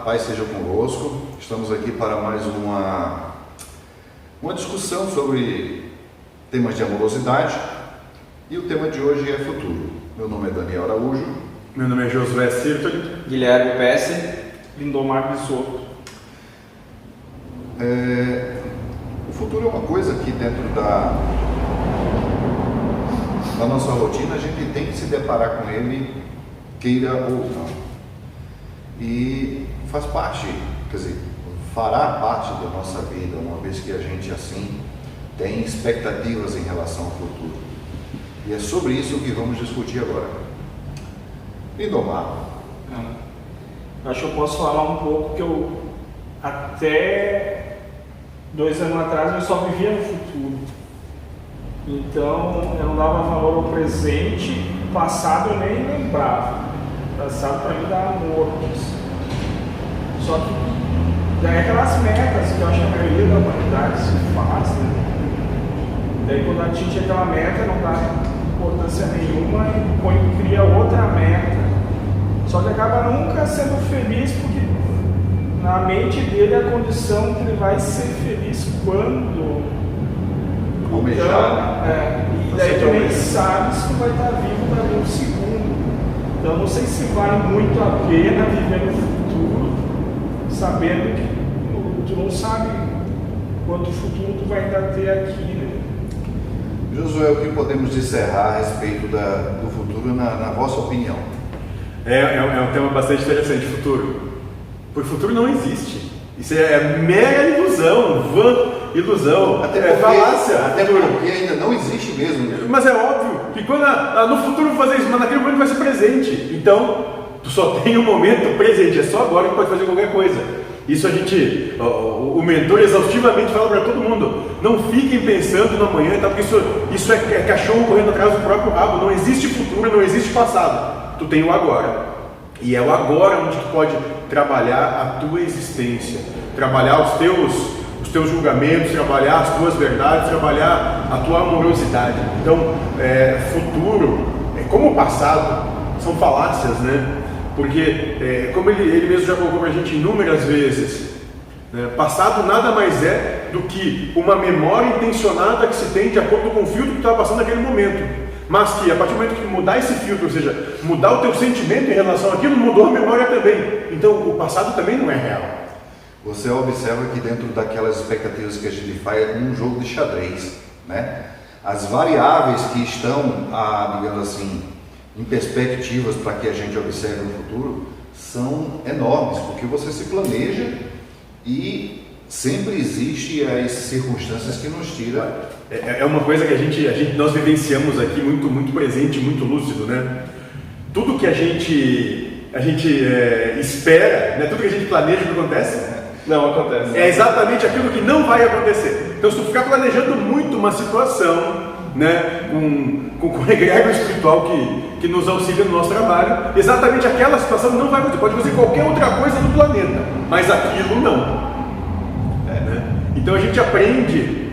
paz seja convosco. Estamos aqui para mais uma discussão sobre temas de amorosidade e o tema de hoje é futuro. Meu nome é Daniel Araújo. Meu nome é Josué Sirtoli. Guilherme Pesce. Lindomar Bisotto. O futuro é uma coisa que dentro da nossa rotina a gente tem que se deparar com ele, queira ou não. E faz parte, quer dizer, fará parte da nossa vida, uma vez que a gente assim tem expectativas em relação ao futuro. E é sobre isso que vamos discutir agora. Lindomar. Acho que eu posso falar um pouco que eu até 2 anos atrás eu só vivia no futuro. Então eu não dava valor ao presente, o passado eu nem lembrava. O passado para mim dava morto. Só que daí aquelas metas que eu acho que a maioria da humanidade se faz, né? Daí quando atinge aquela meta não dá importância nenhuma e cria outra meta. Só que acaba nunca sendo feliz porque na mente dele a condição que ele vai ser feliz quando almejar. E daí tu nem sabe se tu vai estar vivo dali um segundo. Então não sei se vale muito a pena viver no futuro, sabendo que tu não sabe quanto futuro tu vai ainda ter aqui, né? Josué, o que podemos disserrar a respeito do futuro na vossa opinião? É um tema bastante interessante, futuro. Porque futuro não existe. Isso é mera ilusão, ilusão, falácia. Até porque ainda não existe mesmo. Mas é óbvio que quando no futuro vou fazer isso, mas naquele momento vai ser presente. Então, tu só tem um momento presente, é só agora que pode fazer qualquer coisa. Isso o mentor exaustivamente fala para todo mundo. Não fiquem pensando no amanhã e tal, porque isso é cachorro correndo atrás do próprio rabo. Não existe futuro, não existe passado. Tu tem o agora. E é o agora onde tu pode trabalhar a tua existência, trabalhar os teus julgamentos, trabalhar as tuas verdades, trabalhar a tua amorosidade. Então, futuro, como o passado, são falácias, né? Porque, como ele mesmo já colocou para a gente inúmeras vezes, né? Passado nada mais é do que uma memória intencionada que se tem de acordo com o filtro que tu estava passando naquele momento. Mas que a partir do momento que mudar esse filtro, ou seja, mudar o teu sentimento em relação àquilo, mudou a memória também. Então o passado também não é real. Você observa que dentro daquelas expectativas que a gente faz é um jogo de xadrez, né? As variáveis que estão, digamos assim, em perspectivas para que a gente observe o futuro são enormes, porque você se planeja e sempre existe as circunstâncias que nos tiram. É uma coisa que nós vivenciamos aqui muito presente, muito lúcido, né? Tudo que a gente espera, né? Tudo que a gente planeja que acontece, Não acontece. É exatamente aquilo que não vai acontecer. Então, se tu ficar planejando muito uma situação, né, com o egrégor espiritual que nos auxilia no nosso trabalho, exatamente aquela situação não vai acontecer. Pode acontecer qualquer outra coisa no planeta, mas aquilo não. Né? Então a gente aprende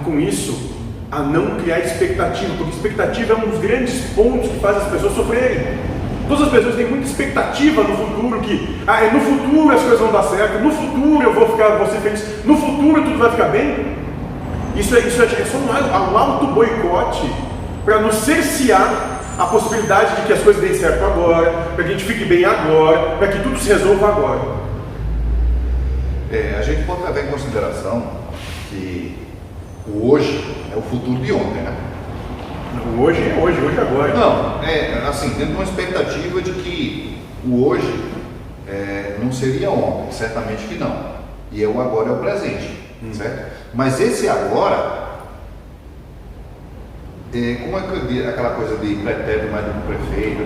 com isso a não criar expectativa, porque expectativa é um dos grandes pontos que faz as pessoas sofrerem. Todas as pessoas têm muita expectativa no futuro, que no futuro as coisas vão dar certo, no futuro eu vou ser feliz, no futuro tudo vai ficar bem. Isso é só um auto boicote para nos cercear a possibilidade de que as coisas deem certo agora, para que a gente fique bem agora, para que tudo se resolva agora. A gente pode levar em consideração que o hoje é o futuro de ontem, né? O hoje é hoje é agora. Não, assim, dentro de uma expectativa de que o hoje não seria ontem, certamente que não. E o agora é o presente, certo? Mas esse agora, como é aquela coisa de pretérito mais do que prefeito,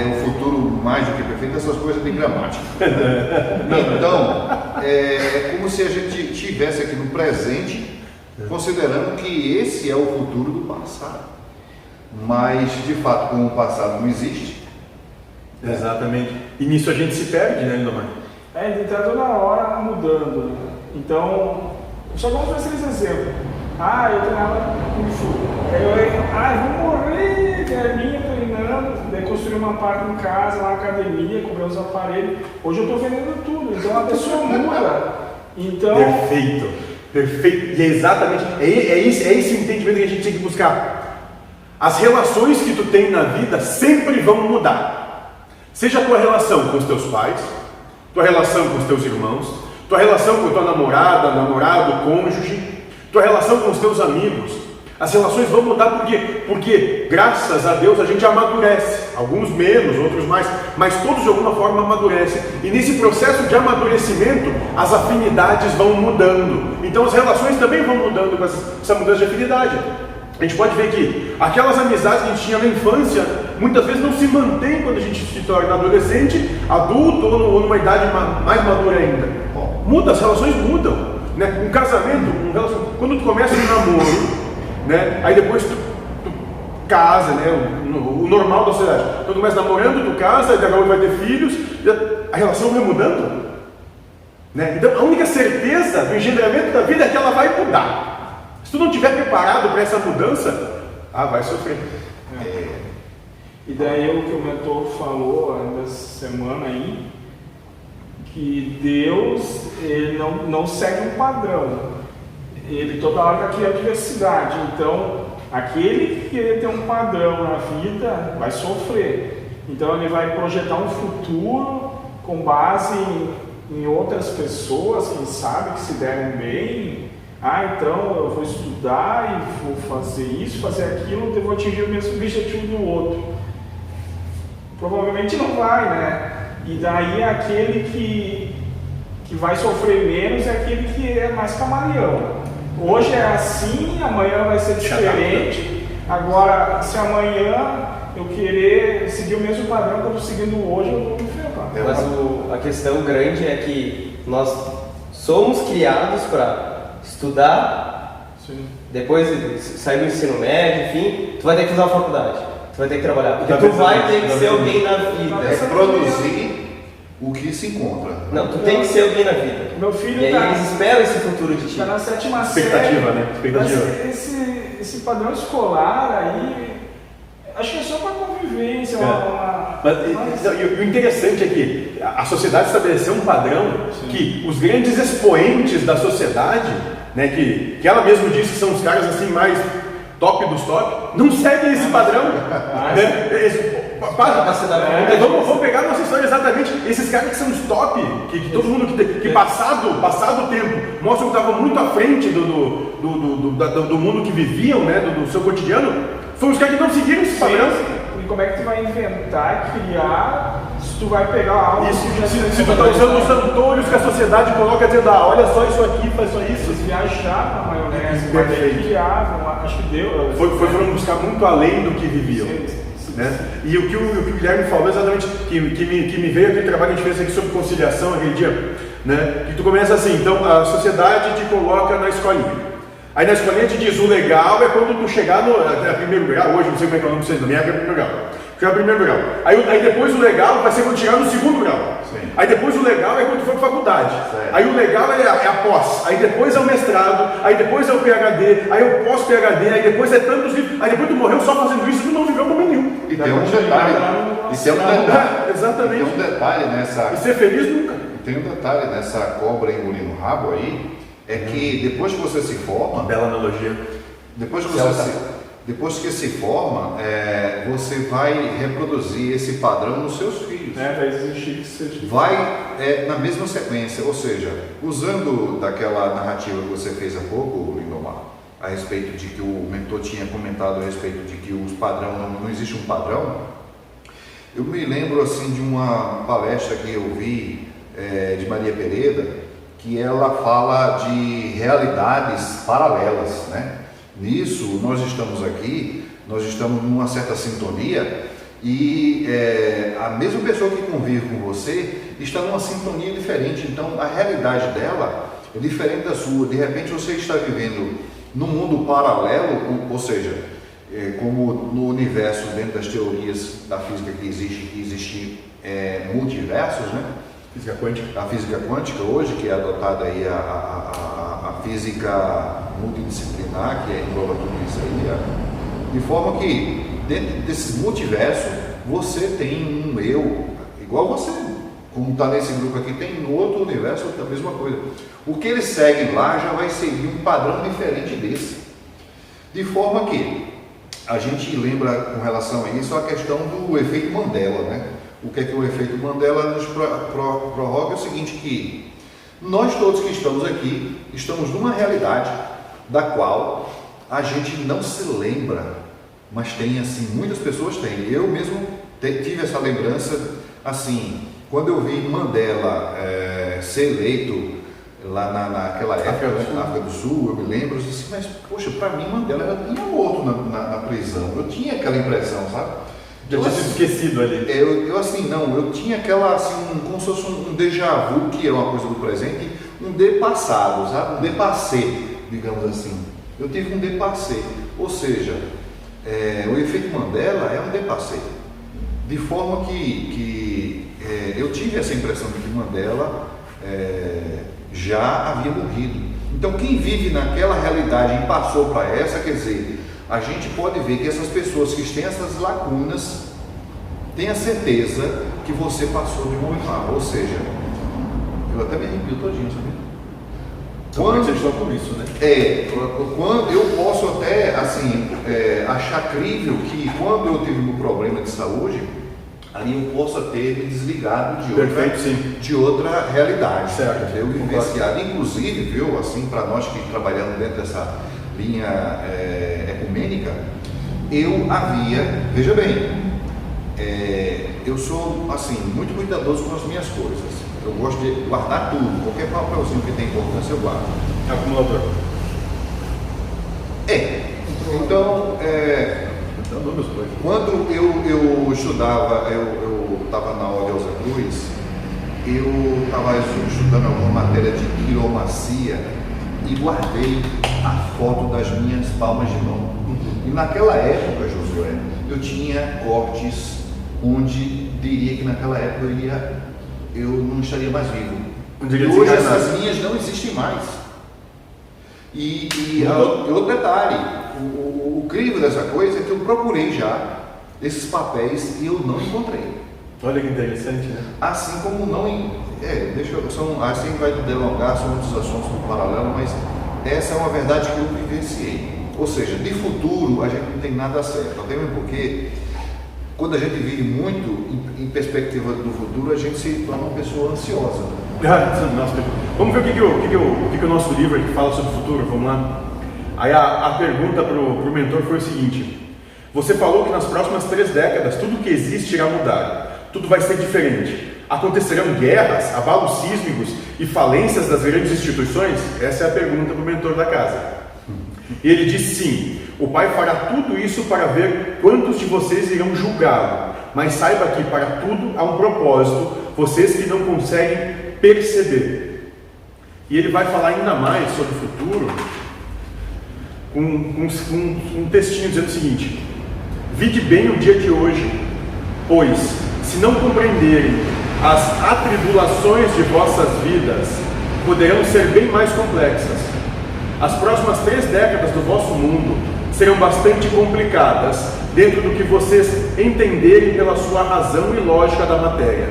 o futuro mais do que prefeito, essas coisas de gramática. Então, é como se a gente estivesse aqui no presente, considerando que esse é o futuro do passado. Mas, de fato, como o passado não existe. Exatamente. E nisso a gente se perde, né, Lindomar? Ele está toda hora mudando. Então, só vamos ver esse exemplo. Eu treinava Kung Fu. Aí eu vou morrer, perninha treinando. daí construí uma parte em casa, uma academia, comprei uns aparelhos. Hoje eu estou vendendo tudo, então a pessoa muda. Então, Perfeito. E é exatamente, é esse o entendimento que a gente tem que buscar. As relações que tu tem na vida sempre vão mudar. Seja a tua relação com os teus pais, tua relação com os teus irmãos, tua relação com tua namorada, namorado, cônjuge, tua relação com os teus amigos. As relações vão mudar porque graças a Deus a gente amadurece, alguns menos, outros mais, mas todos de alguma forma amadurecem. E nesse processo de amadurecimento, as afinidades vão mudando. Então as relações também vão mudando com essa mudança de afinidade. A gente pode ver que aquelas amizades que a gente tinha na infância, muitas vezes não se mantêm quando a gente se torna adolescente, adulto ou numa idade mais madura ainda. Muda, as relações mudam. Né? Um casamento, quando tu começa um namoro, né? Aí depois tu casa, né? O normal da sociedade. Quando tu começa namorando, tu casa, e agora vai ter filhos, a relação vai mudando. Né? Então a única certeza do engendramento da vida é que ela vai mudar. Se tu não estiver preparado para essa mudança, vai sofrer. E daí o que o mentor falou essa semana aí, que Deus ele não segue um padrão. Ele toda hora cria diversidade. Então, aquele que querer ter um padrão na vida vai sofrer. Então, ele vai projetar um futuro com base em outras pessoas, quem sabe, que se deram bem. Então eu vou estudar e vou fazer isso, fazer aquilo, eu vou atingir o mesmo objetivo do outro. Provavelmente não vai, né? E daí aquele que vai sofrer menos é aquele que é mais camaleão. Hoje é assim, amanhã vai ser diferente. Agora, se amanhã eu querer seguir o mesmo padrão que eu estou seguindo hoje, eu vou me ferrar. Mas a questão grande é que nós somos criados para estudar, Sim. depois sair do ensino médio, enfim, tu vai ter que fazer uma faculdade, tu vai ter que trabalhar, porque tu vai ter que ser alguém na vida. É produzir o que se encontra. Não, tu tem que ser alguém na vida. Meu filho e aí eles esperam esse futuro de ti. Está na 7ª série. Expectativa, né? Expectativa. Esse padrão escolar aí, acho que é só para convivência. Mas o interessante é que a sociedade estabeleceu um padrão. Sim. Que os grandes expoentes da sociedade, né, que ela mesmo diz que são os caras assim mais top dos top, não seguem esse padrão. Né? Vamos pegar nossa história exatamente. Esses caras que são os top, que todo mundo que passado o tempo mostram que estavam muito à frente do mundo que viviam, né, do seu cotidiano, foram os caras que não seguiram esse padrão. E como é que tu vai inventar, criar, se tu vai pegar algo isso, que já se tu está usando os santores que a sociedade coloca dizendo, olha só isso aqui, faz só isso. Eles viajar na maionese, mas criavam, acho que deu. Foram buscar muito além do que viviam. Né? E o que o Guilherme falou exatamente, que me veio aquele trabalho que a gente fez aqui sobre conciliação aquele dia, né? Que tu começa assim, então a sociedade te coloca na escolinha. Aí na escolinha te diz, o legal é quando tu chegar no primeiro grau, hoje não sei como é que é o nome de vocês, na minha época é primeiro grau. Chegar no primeiro grau. Aí depois o legal vai ser quando chegar no segundo grau. Sim. Aí depois o legal é quando tu for para faculdade. Certo. Aí o legal é a pós, aí depois é o mestrado, aí depois é o PhD, aí é o pós-PhD, aí depois é tantos livros, aí depois tu morreu só fazendo isso, tu não viveu momento nenhum. E tem um detalhe, exatamente. Tem um detalhe nessa... E ser feliz nunca. Tem um detalhe nessa cobra engolindo o rabo aí, é que depois que você se forma... Uma bela analogia. Depois que se forma, você vai reproduzir esse padrão nos seus filhos. Vai existir que seja. Vai na mesma sequência, ou seja, usando daquela narrativa que você fez há pouco, Lindomar, a respeito de que o mentor tinha comentado a respeito de que os padrões, não existe um padrão. Eu me lembro assim de uma palestra que eu vi de Maria Pereira, que ela fala de realidades paralelas, né? Nisso, nós estamos aqui, nós estamos numa certa sintonia e a mesma pessoa que convive com você está numa sintonia diferente, então a realidade dela é diferente da sua. De repente você está vivendo num mundo paralelo, ou seja, como no universo, dentro das teorias da física que existe multiversos, né? Física quântica. A física quântica hoje, que é adotada aí a física multidisciplinar, que engloba tudo isso aí, de forma que dentro desses multiversos Você tem um eu, igual você, como está nesse grupo aqui, tem no outro universo a mesma coisa. O que eles seguem lá já vai seguir um padrão diferente desse. De forma que a gente lembra com relação a isso a questão do efeito Mandela, né? O que é o efeito Mandela nos prorroga é o seguinte, que nós todos que estamos aqui, estamos numa realidade da qual a gente não se lembra, mas tem assim, muitas pessoas têm. Eu mesmo tive essa lembrança, assim, quando eu vi Mandela ser eleito lá naquela época, na África do Sul, eu me lembro, eu disse, mas poxa, para mim Mandela já tinha morto na prisão, eu tinha aquela impressão, sabe? Já tinha sido esquecido ali. Eu tinha aquela, assim, como se fosse um déjà vu, que é uma coisa do presente, um dépassado, sabe? Um dépassé, digamos assim. Eu tive um dépassé, ou seja, o efeito Mandela é um dépassé. De forma que eu tive essa impressão de que Mandela já havia morrido. Então quem vive naquela realidade e passou para essa, quer dizer, a gente pode ver que essas pessoas que têm essas lacunas têm a certeza que você passou de uma oitava. Ou seja, eu até me arrepio todinho, sabia? Quando vocês estão com isso, né? Quando eu posso até assim achar crível que quando eu tive um problema de saúde, ali eu possa ter me desligado de outra realidade. Certo. Eu vivenciado, inclusive, viu, assim, para nós que trabalhamos dentro dessa linha ecumênica, eu havia, veja bem, eu sou assim muito cuidadoso com as minhas coisas. Eu gosto de guardar tudo, qualquer papelzinho que tem importância eu guardo. Acumulador. Então, quando eu estudava, eu estava na Ordem Rosa Cruz, eu estava estudando alguma matéria de quiromancia e guardei a foto das minhas palmas de mão. E naquela época, Josué, eu tinha cortes onde diria que naquela época eu não estaria mais vivo. E hoje essas linhas não existem mais. E outro detalhe, o incrível dessa coisa é que eu procurei já esses papéis e eu não encontrei. Olha que interessante, né? Assim como não... assim vai delongar, são muitos assuntos no paralelo, mas essa é uma verdade que eu vivenciei. Ou seja, de futuro a gente não tem nada certo. Até mesmo porque quando a gente vive muito em perspectiva do futuro, a gente se torna uma pessoa ansiosa. Vamos ver o que o nosso livro aqui fala sobre o futuro, vamos lá? Aí a pergunta para o mentor foi o seguinte: você falou que nas próximas 3 décadas tudo que existe irá mudar, tudo vai ser diferente. Acontecerão guerras, abalos sísmicos e falências das grandes instituições? Essa é a pergunta para o mentor da casa. E ele disse sim, o Pai fará tudo isso para ver quantos de vocês irão julgá-lo, mas saiba que para tudo há um propósito, vocês que não conseguem perceber. E ele vai falar ainda mais sobre o futuro com um textinho dizendo o seguinte: vide bem o dia de hoje, pois se não compreenderem as atribulações de vossas vidas, poderão ser bem mais complexas. As próximas 3 décadas do vosso mundo serão bastante complicadas dentro do que vocês entenderem pela sua razão e lógica da matéria.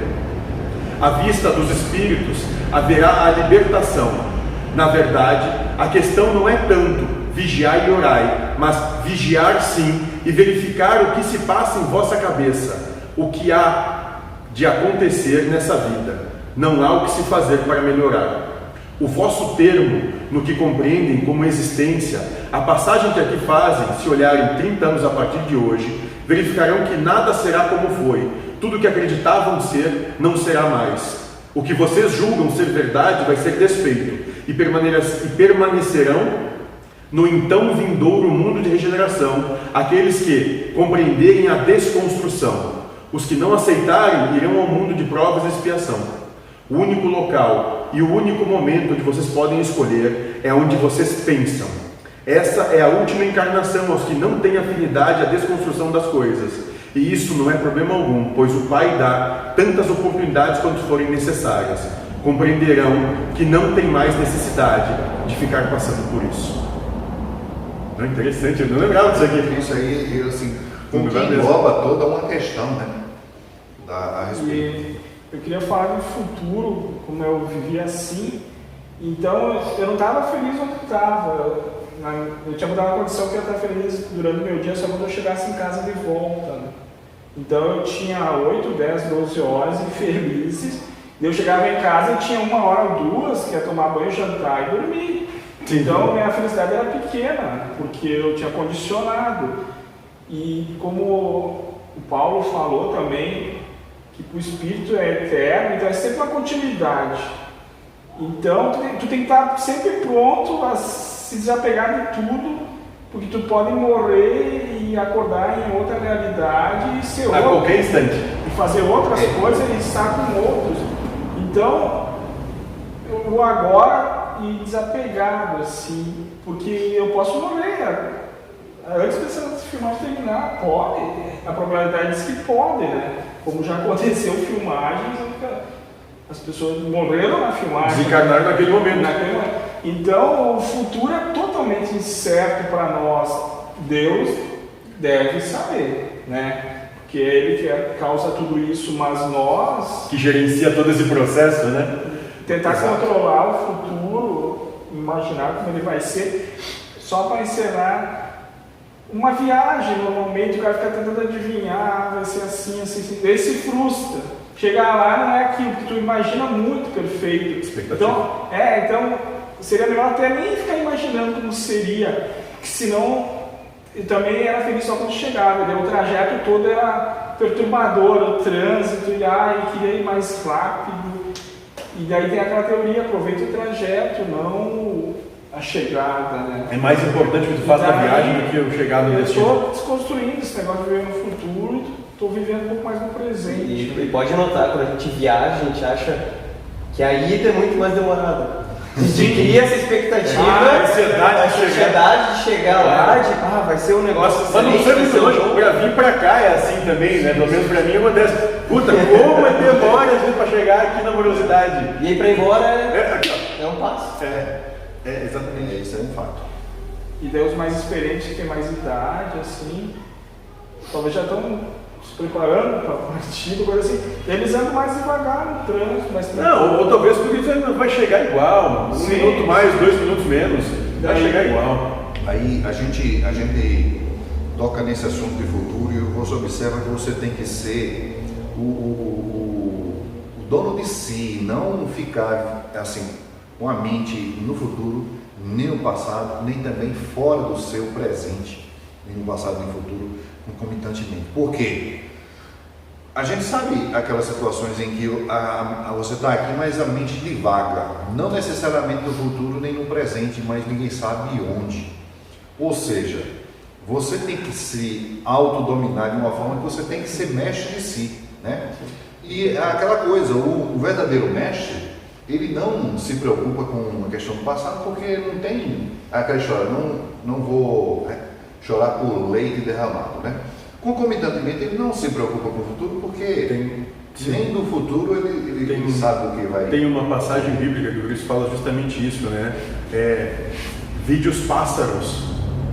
À vista dos espíritos haverá a libertação. Na verdade, a questão não é tanto vigiar e orai, mas vigiar sim e verificar o que se passa em vossa cabeça, o que há de acontecer nessa vida. Não há o que se fazer para melhorar. O vosso termo, no que compreendem como existência, a passagem que aqui fazem, se olharem 30 anos a partir de hoje, verificarão que nada será como foi. Tudo que acreditavam ser, não será mais. O que vocês julgam ser verdade vai ser desfeito, e permanecerão no então vindouro mundo de regeneração aqueles que compreenderem a desconstrução. Os que não aceitarem irão ao mundo de provas e expiação. O único local e o único momento onde vocês podem escolher é onde vocês pensam. Essa é a última encarnação aos que não têm afinidade à desconstrução das coisas. E isso não é problema algum, pois o Pai dá tantas oportunidades quanto forem necessárias. Compreenderão que não tem mais necessidade de ficar passando por isso. Não é interessante? Eu não lembrava disso aqui. Isso aí, assim, engloba toda uma questão, né? a respeito. E eu queria falar do futuro, como eu vivia assim. Então eu não estava feliz onde estava. Eu tinha mudado a condição que eu ia estar feliz durante o meu dia só quando eu chegasse em casa de volta. Né? Então eu tinha 8, 10, 12 horas infelizes. Eu chegava em casa e tinha 1 hora ou 2 que ia tomar banho, jantar e dormir. Sim. Então minha felicidade era pequena, porque eu tinha condicionado. E como o Paulo falou também, que o Espírito é eterno, então é sempre uma continuidade. Então tu tem que estar sempre pronto a se desapegar de tudo, porque tu pode morrer e acordar em outra realidade e ser A outro. qualquer instante. E fazer outras coisas e estar com outros. Então, o agora e desapegado, assim, porque eu posso morrer. Antes dessa filmagem terminar, pode. A probabilidade diz que pode, né? Como já aconteceu filmagens, as pessoas morreram na filmagem. Desencarnaram naquele momento. Então, o futuro é totalmente incerto para nós. Deus deve saber, né? Porque é Ele que causa tudo isso, mas nós... Que gerencia todo esse processo, né? Tentar Exato. controlar o futuro, imaginar como ele vai ser, só para encerrar uma viagem. Normalmente o cara fica tentando adivinhar, vai ser assim, assim, assim. Daí se frustra. Chegar lá não é aquilo que tu imagina muito perfeito. Expectativa. Então seria melhor até nem ficar imaginando como seria, porque senão eu também era feliz só quando chegava. Daí o trajeto todo era perturbador, o trânsito, e queria ir mais rápido. E daí tem aquela teoria, aproveita o trajeto, não a chegada, né? É mais importante o que tu faz na viagem do que eu chegar no Eu destino. estou desconstruindo esse negócio de viver no futuro, estou vivendo um pouco mais no presente. E pode notar, quando a gente viaja, a gente acha que a ida é muito mais demorada. A gente cria essa expectativa, A ansiedade de chegar lá, de vai ser um negócio Mas não sei vai muito ser um longe, jogo. pra vir pra cá é assim também, né? Pelo menos pra mim acontece. Puta, como é demora às vezes pra chegar aqui na morosidade. E aí pra ir embora Aqui, ó. é um passo. Exatamente. Isso é um fato. E daí os mais experientes que têm mais idade, assim, talvez já estão se preparando para a partida, coisa assim. Eles andam mais devagar no trânsito, mais tranquilo. Não, ou talvez porque vai chegar igual. Um minuto mais, 2 minutos menos. Vai chegar igual. Aí a gente toca nesse assunto de futuro e você observa que você tem que ser o dono de si, não ficar assim com a mente no futuro, nem no passado, nem também fora do seu presente, nem no passado nem no futuro, concomitantemente. Por quê? A gente sabe aquelas situações em que você está aqui, mas a mente divaga, não necessariamente no futuro nem no presente, mas ninguém sabe onde. Ou seja, você tem que se autodominar de uma forma que você tem que ser mestre de si, né? E aquela coisa, o verdadeiro mestre, ele não se preocupa com a questão do passado, porque não tem aquela história, não vou chorar por leite derramado, né? Concomitantemente, ele não se preocupa com o futuro, porque nem do futuro ele sabe o que vai... Tem uma passagem bíblica que o Cristo fala justamente isso, né? Vide os pássaros,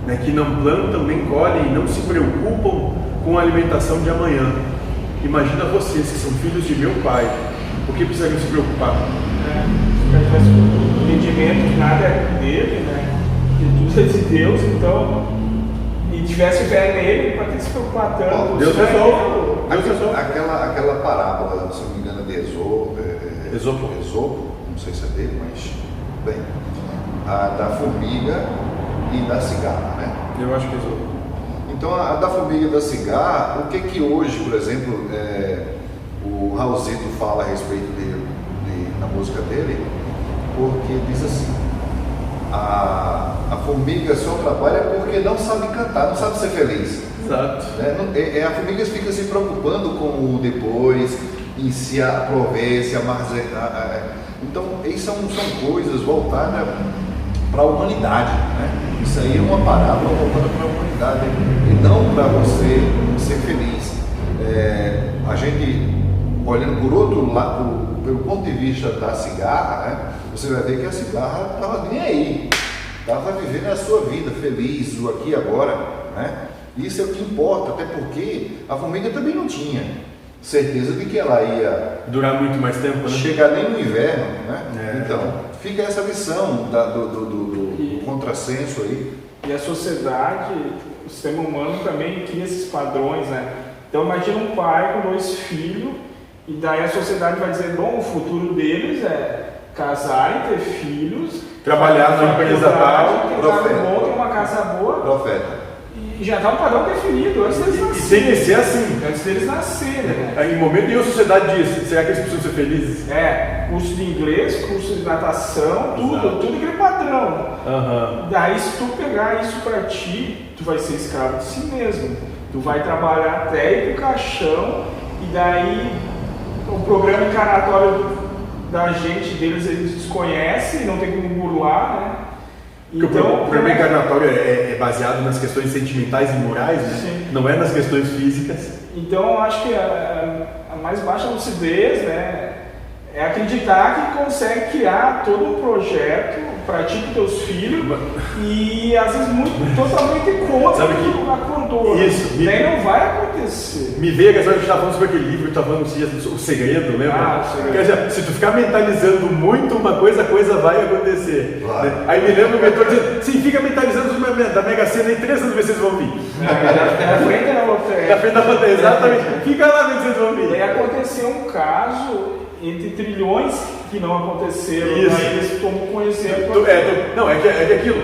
né, que não plantam nem colhem, não se preocupam com a alimentação de amanhã. Imagina vocês que são filhos de meu pai, por que precisariam se preocupar? Se o cara tivesse o entendimento que nada é dele, né? Que tudo é de Deus, então... E tivesse fé nele, para que se preocupar tanto? Deus resolve. Aquela parábola, se não me engano, de Esopo, não sei se é dele, mas bem, a da formiga e da cigarra, né? Eu acho que é Esopo. Então, a da formiga e da cigarra, o que hoje, por exemplo, o Raulzito fala a respeito na música dele, porque diz assim: a formiga só trabalha porque não sabe cantar, não sabe ser feliz. Exato. A formiga fica se preocupando com o depois, em se aprover, se armazenar. Então, isso são coisas voltadas para a humanidade, né? Isso aí é uma parábola voltada para a humanidade e não para você ser feliz. A gente, olhando por outro lado, pelo ponto de vista da cigarra, né? Você vai ver que a cigarra estava nem aí, estava vivendo a sua vida feliz, o aqui e agora, né? Isso é o que importa, até porque a formiga também não tinha. certeza de que ela ia Durar muito mais tempo, né? chegar nem no inverno, né? É. Então, fica essa lição do contrassenso aí. E a sociedade, o sistema humano também cria esses padrões, né? Então imagina um pai com 2 filhos, e daí a sociedade vai dizer, bom, o futuro deles é casar e ter filhos, Trabalhar na empresa tal, ter um profeta. carro bom, ter uma casa boa, Profeta. e já está um padrão definido antes deles E tem nascerem. que ser assim. Antes deles nascerem, né? Em momento nenhum a sociedade diz, será que eles precisam ser felizes? Curso de inglês, curso de natação, tudo aquele padrão. Aham. Daí se tu pegar isso pra ti, tu vai ser escravo de si mesmo. Tu vai trabalhar até ir pro caixão, e daí o programa encaratório da gente, deles, eles desconhecem, não tem como burlar, né? Porque o programa encarnatório é baseado nas questões sentimentais e morais, né? Sim. Não é nas questões físicas. Então eu acho que a mais baixa lucidez, né, é acreditar que consegue criar todo um projeto para ti e teus filhos, e às vezes totalmente contra Sabe o que que- acordou. Isso, Daí não vai acontecer. Me veio a questão que a gente estava falando sobre aquele livro, que estava falando esses dias, O Segredo, lembra? Ah, O Segredo. Quer dizer, se tu ficar mentalizando muito uma coisa, a coisa vai acontecer. Vai. Né? Aí me lembro o mentor dizendo, sim, fica mentalizando da Mega Sena em 3 anos vocês vão vir. Na frente da Na outra. frente da bandeira, exatamente. Fica lá vendo vocês vão Daí vir. aconteceu um caso entre trilhões que não aconteceram. Isso. Aí eles tomam como exemplo. Não, é que aquilo,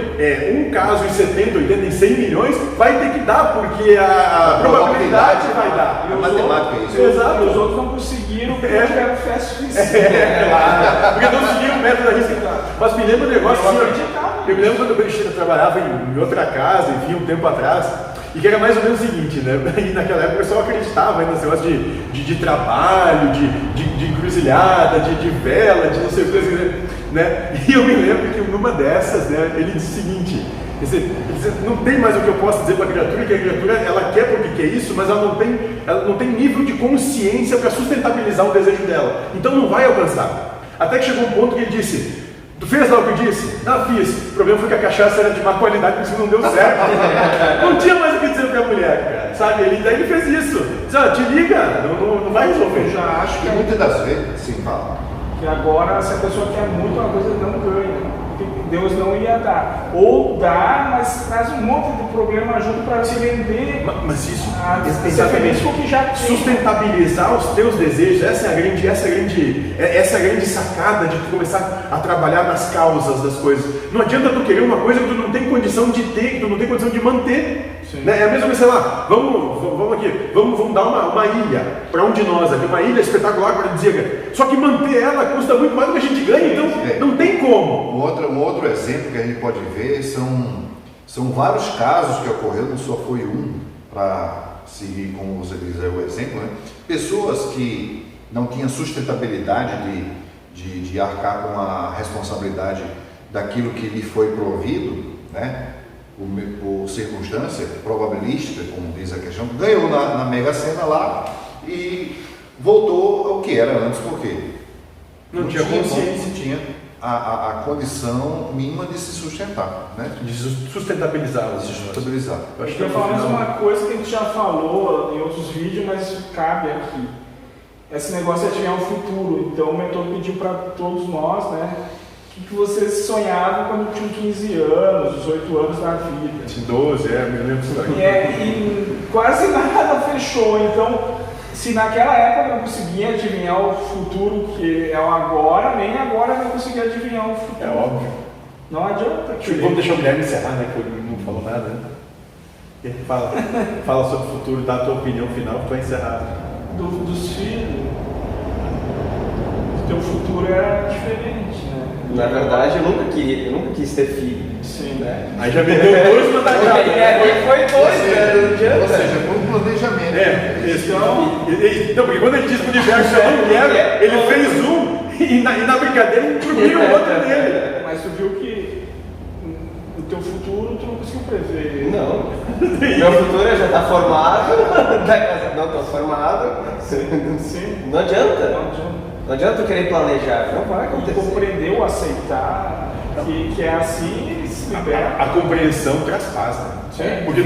um caso em 70, 80, em 100 milhões, vai ter que dar, porque a probabilidade vai dar. A matemática é isso. Exato. E os outros não conseguiram porque tiveram fé suficiente. Claro, porque não seguiram o método da risca. Mas me lembra um negócio Eu assim, acreditava. eu me lembro quando eu trabalhava em outra casa, enfim, um tempo atrás, e que era mais ou menos o seguinte, né? E naquela época o pessoal acreditava aí nesse negócio de trabalho, de encruzilhada, de vela, de não sei o que, né? E eu me lembro que numa dessas, né, ele disse o seguinte: ele disse, não tem mais o que eu possa dizer para a criatura, que a criatura ela quer porque quer isso, mas ela não tem nível de consciência para sustentabilizar o desejo dela. Então não vai alcançar. Até que chegou um ponto que ele disse: tu fez lá o que eu disse? Não, fiz. O problema foi que a cachaça era de má qualidade, por isso não deu certo. Não tinha mais o que dizer pra mulher, cara. Sabe? Daí ele fez isso. Disse, te liga, não vai resolver. Eu já acho E muitas das vezes, sim, fala. que agora, se a pessoa quer muito uma coisa, não ganha. Deus não ia dar. Ou dá, mas traz um monte de problema junto para se vender. Mas isso, Ser feliz com o que já tem. sustentabilizar os teus desejos, essa é a grande sacada de tu começar a trabalhar nas causas das coisas. Não adianta tu querer uma coisa que tu não tem condição de ter, que tu não tem condição de manter. Né? É a mesma coisa, sei lá, vamos dar uma ilha para um de nós aqui, uma ilha espetacular paradisíaca. Só que manter ela custa muito mais do que a gente ganha, então não tem como. Um outro exemplo que a gente pode ver são vários casos que ocorreram, não só foi um, para seguir, como você diz, o exemplo, né? Pessoas que não tinham sustentabilidade de arcar com a responsabilidade daquilo que lhe foi provido, né? Por circunstância probabilística, como diz a questão, ganhou na Mega Sena lá e voltou ao que era antes, porque Não tinha consciência. não tinha a condição mínima de se sustentar, né? De sustentabilizar. De se sustentabilizar. Eu acho Eu que ia falar mais no uma final- coisa que a gente já falou em outros vídeos, mas cabe aqui. Esse negócio de adivinhar o futuro. Então o mentor pediu para todos nós, né? O que vocês sonhavam quando tinham 15 anos, 18 anos na vida. 12, me lembro disso daí. E quase nada fechou. Então, se naquela época eu não conseguia adivinhar o futuro que é o agora, nem agora eu não conseguia adivinhar o futuro. É óbvio. Não adianta. Vamos deixar o Guilherme encerrar, né? Que ele não falou nada, né? E fala sobre o futuro, dá a tua opinião final, que tu vai encerrar. Dos filhos. O teu futuro era diferente, né? Na verdade, eu nunca quis ter filho. Sim. Né? Aí já me deu 2 mandacadas. Foi dois, né? Não Ou adianta. seja, foi um planejamento. Então, porque quando ele disse pro universo, eu não quero, ele fez um e na brincadeira incluiu o outro dele. Mas tu viu que o teu futuro tu não conseguiu prever. Não. Meu futuro já está formado. Não estou formado. Sim. Não adianta. Não adianta. Não adianta tu querer planejar. Não vai E acontecer. compreender ou aceitar que é assim, eles se libertam. A compreensão traz paz, né? Sim. Porque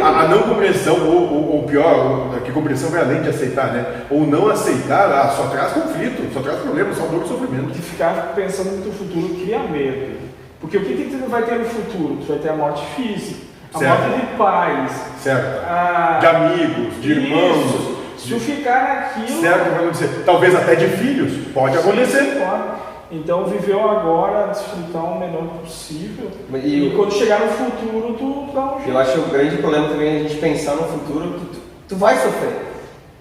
a não compreensão, ou pior, que a compreensão vai além de aceitar, né? Ou não aceitar, só traz conflito, só traz problema, só dor e sofrimento. De ficar pensando no teu futuro cria medo. Porque o que tu vai ter no futuro? Tu vai ter a morte física, a Certo. morte de pais, Certo. De amigos, de irmãos. Isso. Se tu ficar naquilo. Certo, vai acontecer. Talvez até de filhos, pode acontecer. Sim, pode. Então, viveu agora, desfrutar o menor possível. E E quando chegar no futuro, tu dá um jeito. eu acho que o grande problema também é a gente pensar no futuro que tu vai sofrer.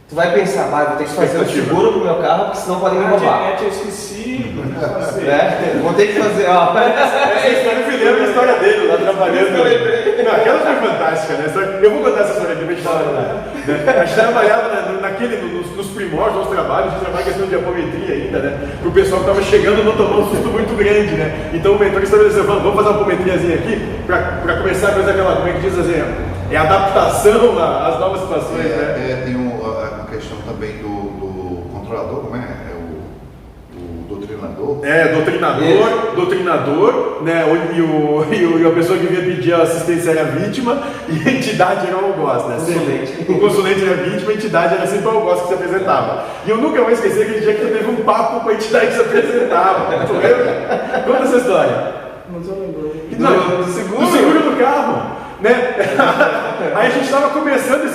Tu vai pensar, vou ter que fazer o seguro pro meu carro, porque senão podem me roubar. Eu esqueci de fazer. Vou ter que fazer, ó. Essa história eu me lembro a história dele lá trabalhando. Não, aquela foi fantástica, né? Eu vou contar essa história aqui pra gente falar. A gente trabalhava nos primórdios dos trabalhos, a gente trabalha questão de apometria ainda, né? Pro pessoal que estava chegando não tomar um susto muito grande, né? Então o mentor estabeleceu, vamos fazer uma apometriazinha aqui, pra começar a fazer aquela, como é que diz assim, é adaptação às novas situações, né? Tem a questão também do controlador, como é? O doutrinador. Doutrinador, né? E a pessoa que vinha pedir a assistência era a vítima e a entidade era o algoz, né? O consulente era a vítima, a entidade era sempre o algoz que se apresentava. E eu nunca vou esquecer aquele dia que teve um papo com a entidade que se apresentava. Tu lembra? Conta essa história. Não tô lembrando. Do seguro? Do seguro do carro. Né? Aí a gente estava começando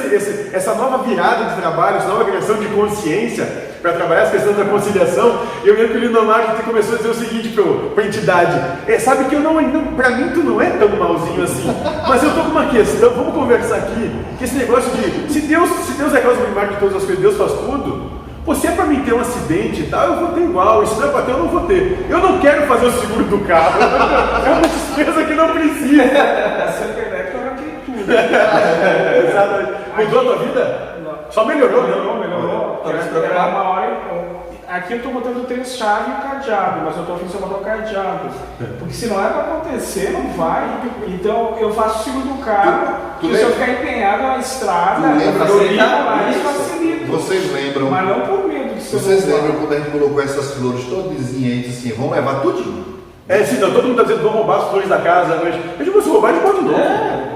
essa nova virada de trabalho, essa nova criação de consciência para trabalhar as questões da conciliação. E eu lembro que o Lindomar começou a dizer o seguinte para a entidade: sabe que para mim tu não é tão malzinho assim, mas eu tô com uma questão, vamos conversar aqui, que esse negócio de se Deus é a causa primária de todas as coisas, Deus faz tudo. Se é para mim ter um acidente e tal, eu vou ter igual. E se não é para ter, eu não vou ter. Eu não quero fazer o seguro do carro. É uma despesa que não precisa. Essa elétrica eu ranquei tudo. Exatamente. Mudou a tua vida? Não. Só melhorou, né? Melhorou. Era uma hora. Aqui eu estou botando o tênis-chave e o cadeado, mas eu estou afim de botar o cadeado. Porque se não é para acontecer, não vai. Então eu faço o seguro do carro, Tu se eu ficar empenhado na estrada, Tu lembra? eu ligo lá e facilito. Vocês lembram? Mas não por medo de ser Vocês roubado. lembram quando a gente colocou essas flores todezinhas aí, disse assim, vamos levar tudinho? Sim, não, todo mundo está dizendo que vão roubar as flores da casa, mas eu digo, se roubar, a gente pode de novo.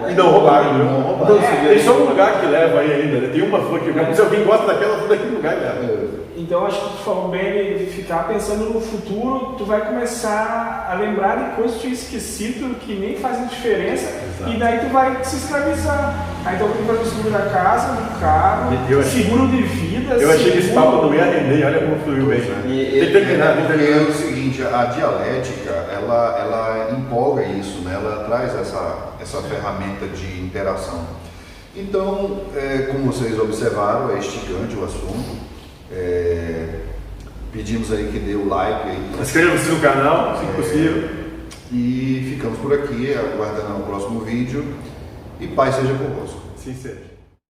E não roubaram, viu? Não roubaram. Tem só um lugar que leva aí ainda, né? Tem uma flor que, se alguém gosta daquela flor daquele lugar, leva. Então acho que tu falou bem de ficar pensando no futuro, tu vai começar a lembrar de coisas que tu tinha esquecido, que nem fazem diferença, e daí tu vai se escravizar. Aí então tu vai fazer o seguro da casa, do carro, seguro de vida. Eu achei que esse papo não ia render, olha como fluiu bem. Tem que terminar, tem que Porque é terminar. o seguinte, a dialética, ela empolga isso, né? Ela traz essa ferramenta de interação. Então, como vocês observaram, é esticante o assunto. Pedimos aí que dê o like aí. Inscreva-se no canal, se possível. E ficamos por aqui, aguardando o próximo vídeo. E paz seja convosco. Sim, seja.